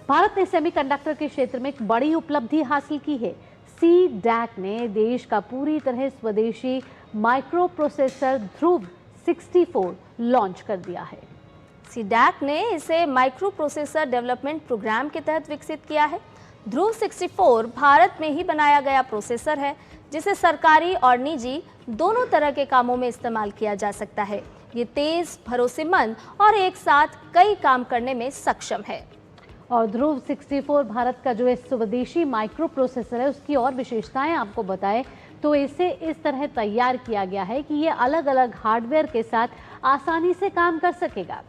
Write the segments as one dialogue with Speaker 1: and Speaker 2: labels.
Speaker 1: भारत ने सेमीकंडक्टर के क्षेत्र में एक बड़ी उपलब्धि हासिल की है। सी-डैक ने देश का पूरी तरह स्वदेशी माइक्रो प्रोसेसर ध्रुव 64 लॉन्च कर दिया है।
Speaker 2: सी-डैक ने इसे माइक्रो प्रोसेसर डेवलपमेंट प्रोग्राम के तहत विकसित किया है। ध्रुव 64 भारत में ही बनाया गया प्रोसेसर है, जिसे सरकारी और निजी दोनों तरह के कामों में इस्तेमाल किया जा सकता है। ये तेज, भरोसेमंद और एक साथ कई काम करने में सक्षम है।
Speaker 1: और ध्रुव 64 भारत का जो स्वदेशी माइक्रो प्रोसेसर है, उसकी और विशेषताएं आपको बताएं तो इसे इस तरह तैयार किया गया है कि ये अलग अलग हार्डवेयर के साथ आसानी से काम कर सकेगा।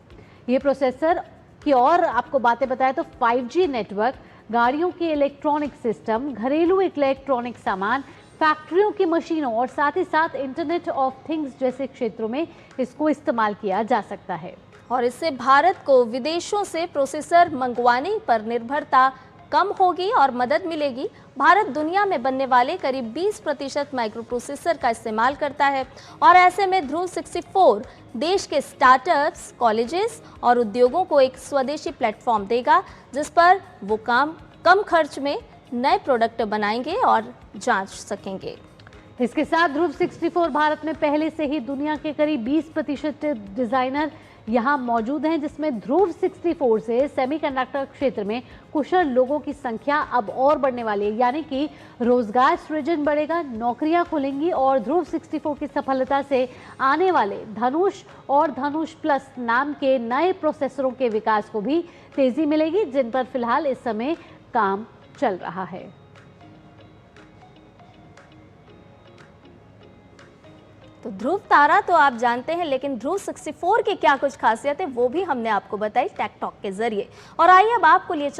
Speaker 1: ये प्रोसेसर की और आपको बातें बताएं तो 5G नेटवर्क, गाड़ियों के इलेक्ट्रॉनिक सिस्टम, घरेलू इलेक्ट्रॉनिक सामान, फैक्ट्रियों की मशीनों और साथ ही साथ इंटरनेट ऑफ थिंग्स जैसे क्षेत्रों में इसको इस्तेमाल किया जा सकता है।
Speaker 2: और इससे भारत को विदेशों से प्रोसेसर मंगवाने पर निर्भरता कम होगी और मदद मिलेगी। भारत दुनिया में बनने वाले करीब 20% माइक्रो प्रोसेसर का इस्तेमाल करता है और ऐसे में ध्रुव 64 देश के स्टार्टअप्स, कॉलेजेस और उद्योगों को एक स्वदेशी प्लेटफॉर्म देगा, जिस पर वो कम खर्च में नए प्रोडक्ट बनाएंगे और जांच सकेंगे।
Speaker 1: इसके साथ ध्रुव 64 भारत में पहले से ही दुनिया के करीब 20% डिजाइनर यहाँ मौजूद हैं, जिसमें ध्रुव 64 से सेमीकंडक्टर क्षेत्र में कुशल लोगों की संख्या अब और बढ़ने वाली है, यानी कि रोजगार सृजन बढ़ेगा, नौकरियां खुलेंगी और ध्रुव 64 की सफलता से आने वाले धनुष और धनुष प्लस नाम के नए प्रोसेसरों के विकास को भी तेजी मिलेगी, जिन पर फिलहाल इस समय काम चल रहा है।
Speaker 2: तो ध्रुव तारा तो आप जानते हैं, लेकिन ध्रुव 64 की क्या कुछ खासियत है वो भी हमने आपको बताई टेक टॉक के जरिए। और आइए अब आपको लिए